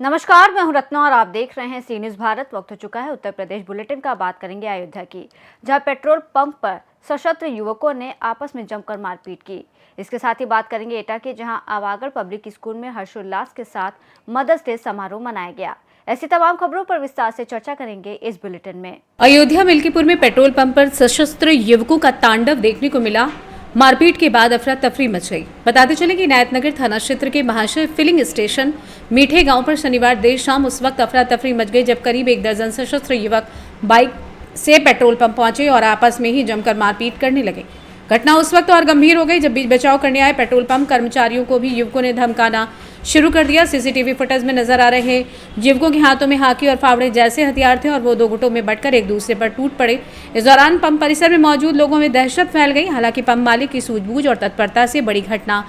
नमस्कार, मैं हूं रत्ना और आप देख रहे हैं सी न्यूज़ भारत। वक्त हो चुका है उत्तर प्रदेश बुलेटिन का। बात करेंगे अयोध्या की, जहां पेट्रोल पंप पर सशस्त्र युवकों ने आपस में जमकर मारपीट की। इसके साथ ही बात करेंगे एटा की, जहां आवागढ़ पब्लिक स्कूल में हर्षोल्लास के साथ मदर्स डे समारोह मनाया गया। ऐसी तमाम खबरों पर विस्तार से चर्चा करेंगे इस बुलेटिन में। अयोध्या मिल्कीपुर में पेट्रोल पंप पर सशस्त्र युवकों का तांडव देखने को मिला। मारपीट के बाद अफरा तफरी मच गई। बताते चले कि इनायतनगर थाना क्षेत्र के महाशय फिलिंग स्टेशन मीठे गांव पर शनिवार देर शाम उस वक्त अफरा तफरी मच गई जब करीब 1 दर्जन सशस्त्र युवक बाइक से पेट्रोल पंप पहुंचे और आपस में ही जमकर मारपीट करने लगे। घटना उस वक्त और गंभीर हो गई जब बीच बचाव करने आए पेट्रोल पंप कर्मचारियों को भी युवकों ने धमकाना शुरू कर दिया। सीसीटीवी फुटेज में नजर आ रहे युवकों के हाथों में हाकी और फावड़े जैसे हथियार थे और वो 2 गुटों में बंटकर एक दूसरे पर टूट पड़े। इस दौरान पंप परिसर में मौजूद लोगों में दहशत फैल गई। हालांकि पंप मालिक की सूझबूझ और तत्परता से बड़ी घटना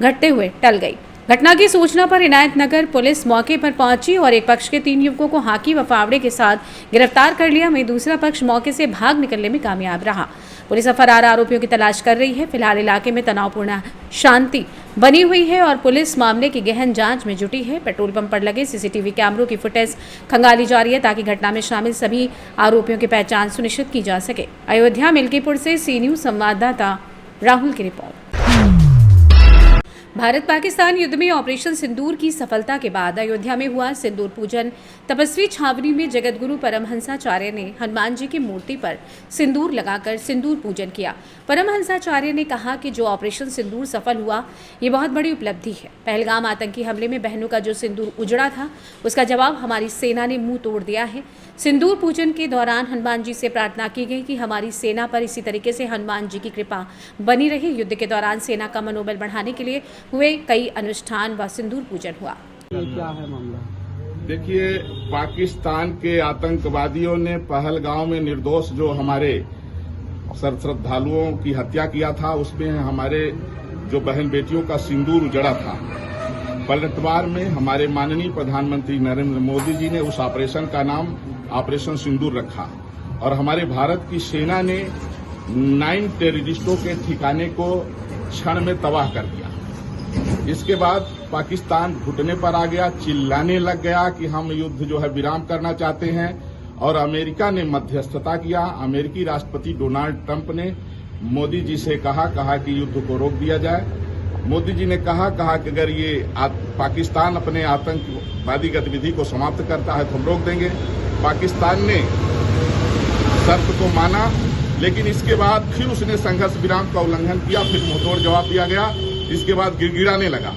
घटते हुए टल गई। घटना की सूचना पर इनायतनगर पुलिस मौके पर पहुंची और एक पक्ष के 3 युवकों को हाकी व फावड़े के साथ गिरफ्तार कर लिया। वहीं दूसरा पक्ष मौके से भाग निकलने में कामयाब रहा। पुलिस फरार आरोपियों की तलाश कर रही है। फिलहाल इलाके में तनावपूर्ण शांति बनी हुई है और पुलिस मामले की गहन जांच में जुटी है। पेट्रोल पंप पर लगे सीसीटीवी कैमरों की फुटेज खंगाली जा रही है ताकि घटना में शामिल सभी आरोपियों की पहचान सुनिश्चित की जा सके। अयोध्या मिल्कीपुर से सी न्यूज़ संवाददाता राहुल की रिपोर्ट। भारत पाकिस्तान युद्ध में ऑपरेशन सिंदूर की सफलता के बाद अयोध्या में हुआ सिंदूर पूजन। तपस्वी छावनी में जगतगुरु परमहंसाचार्य ने हनुमान जी की मूर्ति पर सिंदूर लगाकर सिंदूर पूजन किया। परमहंसाचार्य ने कहा कि जो ऑपरेशन सिंदूर सफल हुआ ये बहुत बड़ी उपलब्धि है। पहलगाम आतंकी हमले में बहनों का जो सिंदूर उजड़ा था उसका जवाब हमारी सेना ने मुंह तोड़ दिया है। सिंदूर पूजन के दौरान हनुमान जी से प्रार्थना की गई कि हमारी सेना पर इसी तरीके से हनुमान जी की कृपा बनी रहे। युद्ध के दौरान सेना का मनोबल बढ़ाने के लिए हुए कई अनुष्ठान व सिंदूर पूजन हुआ। क्या है मामला? देखिए, पाकिस्तान के आतंकवादियों ने पहलगांव में निर्दोष जो हमारे श्रद्धालुओं की हत्या किया था उसमें हमारे जो बहन बेटियों का सिंदूर उजड़ा था। पलटवार में हमारे माननीय प्रधानमंत्री नरेंद्र मोदी जी ने उस ऑपरेशन का नाम ऑपरेशन सिंदूर रखा और हमारे भारत की सेना ने 9 टेररिस्टों के ठिकाने को क्षण में तबाह कर दिया। इसके बाद पाकिस्तान घुटने पर आ गया, चिल्लाने लग गया कि हम युद्ध जो है विराम करना चाहते हैं और अमेरिका ने मध्यस्थता किया। अमेरिकी राष्ट्रपति डोनाल्ड ट्रंप ने मोदी जी से कहा कि युद्ध को रोक दिया जाए। मोदी जी ने कहा कि अगर ये पाकिस्तान अपने आतंकवादी गतिविधि को समाप्त करता है तो हम रोक देंगे। पाकिस्तान ने शर्त को माना, लेकिन इसके बाद फिर उसने संघर्ष विराम का उल्लंघन किया, फिर मुंहतोड़ जवाब दिया गया। इसके बाद गिड़गिड़ाने लगा।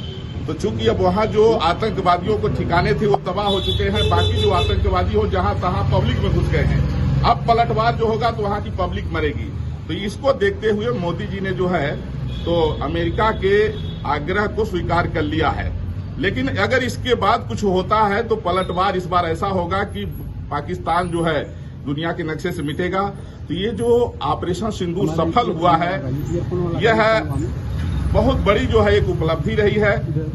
तो चूंकि अब वहां जो आतंकवादियों को ठिकाने थे वो तबाह हो चुके हैं, बाकी जो आतंकवादी हो जहां तहां पब्लिक में घुस गए हैं। अब पलटवार जो होगा तो वहां की पब्लिक मरेगी। तो इसको देखते हुए मोदी जी ने जो है तो अमेरिका के आग्रह को स्वीकार कर लिया है। लेकिन अगर इसके बाद कुछ होता है तो पलटवार इस बार ऐसा होगा कि पाकिस्तान जो है दुनिया के नक्शे से मिटेगा। तो ये जो ऑपरेशन सिंदूर सफल हुआ है यह बहुत बड़ी जो है एक उपलब्धि रही है।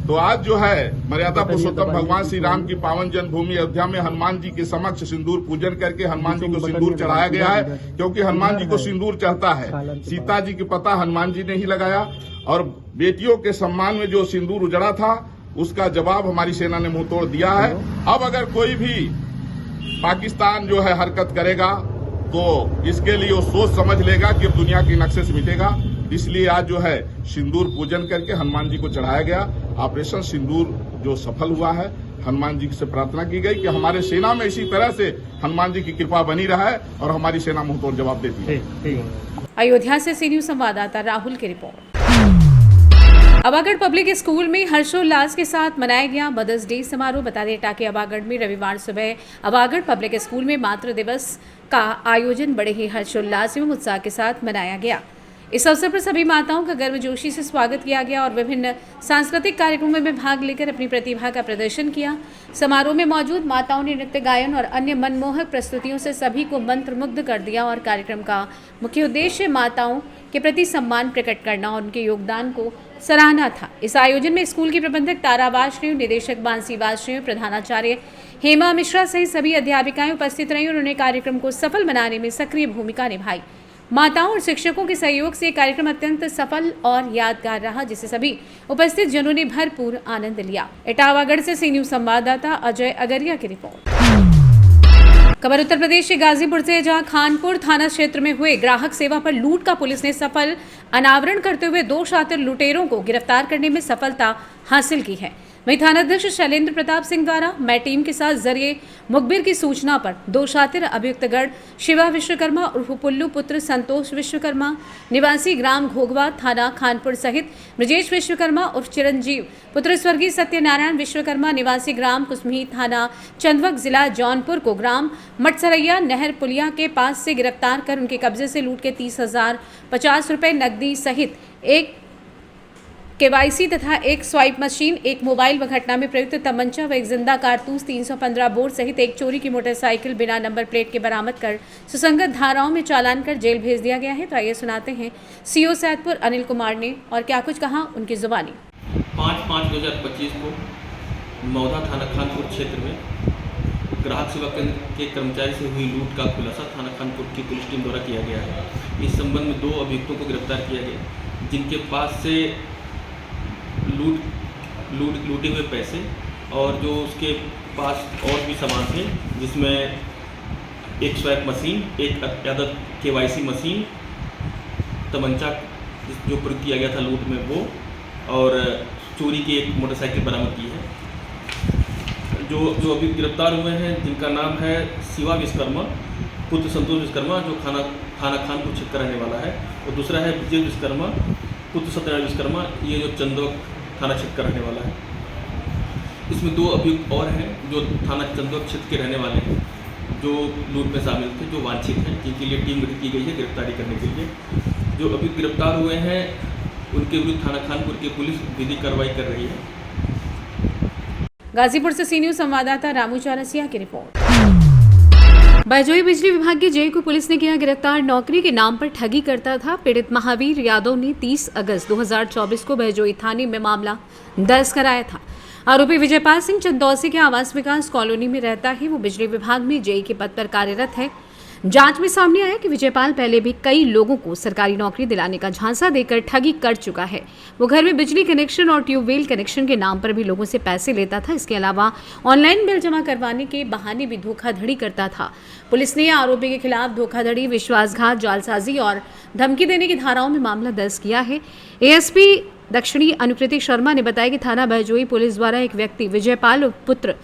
तो आज जो है मर्यादा पुरुषोत्तम भगवान श्री राम की पावन जन्मभूमि अयोध्या में हनुमान जी के समक्ष सिंदूर पूजन करके हनुमान जी को सिंदूर चढ़ाया गया है, क्योंकि हनुमान जी को सिंदूर चढ़ता है। सीता जी की पता हनुमान जी ने ही लगाया और बेटियों के सम्मान में जो सिंदूर उजड़ा था उसका जवाब हमारी सेना ने मुंह तोड़ दिया है। अब अगर कोई भी पाकिस्तान जो है हरकत करेगा तो इसके लिए वो सोच समझ लेगा कि अब दुनिया के नक्शे से मिटेगा। इसलिए आज जो है सिंदूर पूजन करके हनुमान जी को चढ़ाया गया। ऑपरेशन सिंदूर जो सफल हुआ है, हनुमान जी से प्रार्थना की गई कि हमारे सेना में इसी तरह से हनुमान जी की कृपा बनी रहा है और हमारी सेना मुंहतोड़ जवाब देती है। अयोध्या से सी न्यूज़ संवाददाता राहुल की रिपोर्ट। अवागढ़ पब्लिक स्कूल में हर्षोल्लास के साथ मनाया गया मदर्स डे समारोह। बता दें टाके अवागढ़ में रविवार सुबह अवागढ़ पब्लिक स्कूल में मातृ दिवस का आयोजन बड़े ही हर्षोल्लास एवं उत्साह के साथ मनाया गया। इस अवसर पर सभी माताओं का गर्मजोशी से स्वागत किया गया और विभिन्न सांस्कृतिक कार्यक्रमों में भाग लेकर अपनी प्रतिभा का प्रदर्शन किया। समारोह में मौजूद माताओं ने नृत्य गायन और अन्य मनमोहक प्रस्तुतियों से सभी को मंत्रमुग्ध कर दिया और कार्यक्रम का मुख्य उद्देश्य माताओं के प्रति सम्मान प्रकट करना और उनके योगदान को सराहना था। इस आयोजन में स्कूल की प्रबंधक तारा वाजपेयी, निदेशक बांसी वाजपेयी, प्रधानाचार्य हेमा मिश्रा सहित सभी अध्यापिकाएं उपस्थित रहीं। उन्होंने कार्यक्रम को सफल बनाने में सक्रिय भूमिका निभाई। माताओं और शिक्षकों के सहयोग से कार्यक्रम अत्यंत सफल और यादगार रहा, जिसे सभी उपस्थित जनों ने भरपूर आनंद लिया। इटावागढ़ से सी न्यूज संवाददाता अजय अगरिया की रिपोर्ट। खबर उत्तर प्रदेश के गाजीपुर से, जहां खानपुर थाना क्षेत्र में हुए ग्राहक सेवा पर लूट का पुलिस ने सफल अनावरण करते हुए 2 शातिर लुटेरों को गिरफ्तार करने में सफलता हासिल की है। वहीं थानाध्यक्ष शैलेंद्र प्रताप सिंह द्वारा मैं टीम के साथ जरिए मुखबिर की सूचना पर 2 शातिर अभियुक्तगढ़ शिवा विश्वकर्मा उर्फ पुल्लू पुत्र संतोष विश्वकर्मा निवासी ग्राम घोघवा थाना खानपुर सहित ब्रजेश विश्वकर्मा उर्फ चिरंजीव पुत्र स्वर्गीय सत्यनारायण विश्वकर्मा निवासी ग्राम कुसमी थाना चंदवक जिला जौनपुर को ग्राम मटसरैया नहर पुलिया के पास से गिरफ्तार कर उनके कब्जे से लूट के 30,050 रुपए नकदी सहित एक केवाईसी तथा एक स्वाइप मशीन, एक मोबाइल व घटना में प्रयुक्त तमंचा व एक जिंदा कारतूस 315 बोर सहित एक चोरी की मोटरसाइकिल बिना नंबर प्लेट के बरामद कर सुसंगत धाराओं में चालान कर जेल भेज दिया गया है। तो आइए सुनाते हैं सीओ सैदपुर अनिल कुमार ने और क्या कुछ कहा उनकी जुबानी। 5/5/2025 को मौधा थाना खानपुर क्षेत्र में ग्राहक सेवा केंद्र के कर्मचारी से हुई लूट का खुलासा थाना खानपुर की पुलिस टीम द्वारा किया गया है। इस संबंध में 2 अभियुक्तों को गिरफ्तार किया गया, जिनके पास से लूटे हुए पैसे और जो उसके पास और भी सामान थे, जिसमें एक स्वैप मशीन, एक अत्याधुनिक केवाईसी मशीन, तमंचा जो प्रयोग किया गया था लूट में वो, और चोरी की एक मोटरसाइकिल बरामद की है। जो अभी गिरफ्तार हुए हैं, जिनका नाम है शिवा विश्वकर्मा पुत्र संतोष विश्वकर्मा, जो थाना खानपुर क्षेत्र का रहने वाला है, और दूसरा है ब्रजेश विश्वकर्मा पुत्र सत्यनारायण विश्वकर्मा, ये जो चंदवक थाना क्षेत्र का रहने वाला है। इसमें 2 अभियुक्त और हैं जो थाना चंदवक क्षेत्र के रहने वाले हैं, जो लूट में शामिल थे, जो वांछित हैं, जिनके लिए टीम गठित की गई है गिरफ्तारी करने के लिए। जो अभियुक्त गिरफ्तार हुए हैं उनके विरुद्ध थाना खानपुर की पुलिस विधिक कार्रवाई कर रही है। गाजीपुर से सी न्यूज संवाददाता रामू चौरसिया की रिपोर्ट। बहजोई बिजली विभाग के जेई को पुलिस ने किया गिरफ्तार। नौकरी के नाम पर ठगी करता था। पीड़ित महावीर यादव ने 30 अगस्त 2024 को बहजोई थाने में मामला दर्ज कराया था। आरोपी विजयपाल सिंह चंदौसी के आवास विकास कॉलोनी में रहता है। वो बिजली विभाग में जेई के पद पर कार्यरत है। जांच में सामने आया कि विजयपाल पहले भी कई लोगों को सरकारी नौकरी दिलाने का झांसा देकर ठगी कर चुका है। वो घर में बिजली कनेक्शन और ट्यूबवेल कनेक्शन के नाम पर भी लोगों से पैसे लेता था। इसके अलावा ऑनलाइन बिल जमा करवाने के बहाने भी धोखाधड़ी करता था। पुलिस ने आरोपी के खिलाफ धोखाधड़ी, विश्वासघात, जालसाजी और धमकी देने की धाराओं में मामला दर्ज किया है। एएसपी दक्षिणी अनुकृति शर्मा ने बताया कि थाना बहजोई पुलिस द्वारा एक व्यक्ति विजयपाल पुत्र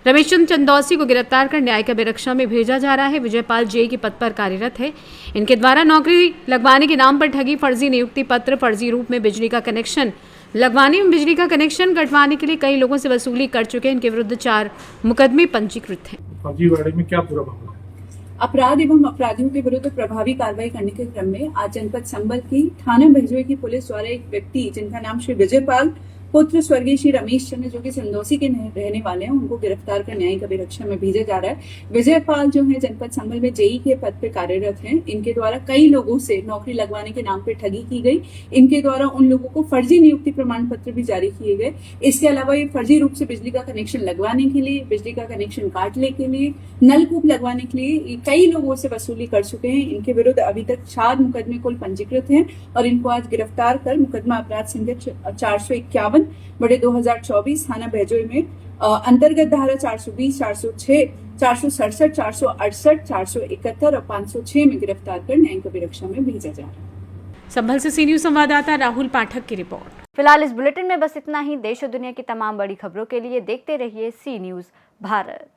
रमेश चंद्र चंदौसी को गिरफ्तार कर न्यायिक अभिरक्षा में भेजा जा रहा है। विजयपाल जेई के पद पर कार्यरत है। इनके द्वारा नौकरी लगवाने के नाम पर ठगी, फर्जी नियुक्ति पत्र, फर्जी रूप में बिजली का कनेक्शन लगवाने में बिजली का कनेक्शन कटवाने के लिए कई लोगों से वसूली कर चुके हैं। इनके विरुद्ध 4 मुकदमे पंजीकृत हैं। फर्जीवाड़े में क्या पूरा मामला है? अपराध एवं अपराधियों के विरुद्ध प्रभावी कार्रवाई करने के क्रम में आज जनपद संबल की थाना बहजोई की पुलिस द्वारा एक व्यक्ति जिनका नाम श्री विजयपाल पुत्र स्वर्गीय श्री रमेश चंद्र, जो कि चंदौसी के रहने वाले हैं, उनको गिरफ्तार कर न्यायिक अभिरक्षा में भेजा जा रहा है। विजयपाल जो है जनपद संबल में जेई के पद पर कार्यरत हैं। इनके द्वारा कई लोगों से नौकरी लगवाने के नाम पर ठगी की गई। इनके द्वारा उन लोगों को फर्जी नियुक्ति प्रमाण पत्र भी जारी किए गए। इसके अलावा ये फर्जी रूप से बिजली का कनेक्शन लगवाने के लिए, बिजली का कनेक्शन काटने के लिए, नलकूप लगवाने के लिए कई लोगों से वसूली कर चुके हैं। इनके विरुद्ध अभी तक 4 मुकदमे कुल पंजीकृत हैं और इनको आज गिरफ्तार कर मुकदमा अपराध संख्या 451 बड़े 2024 थाना बहजोई में अंतर्गत धारा 420, 406, 467, 468, 471 और 506 में गिरफ्तार कर न्यायिक अभिरक्षा में भेजा जा रहा है। संभल से सी न्यूज संवाददाता राहुल पाठक की रिपोर्ट। फिलहाल इस बुलेटिन में बस इतना ही। देश और दुनिया की तमाम बड़ी खबरों के लिए देखते रहिए सी न्यूज भारत।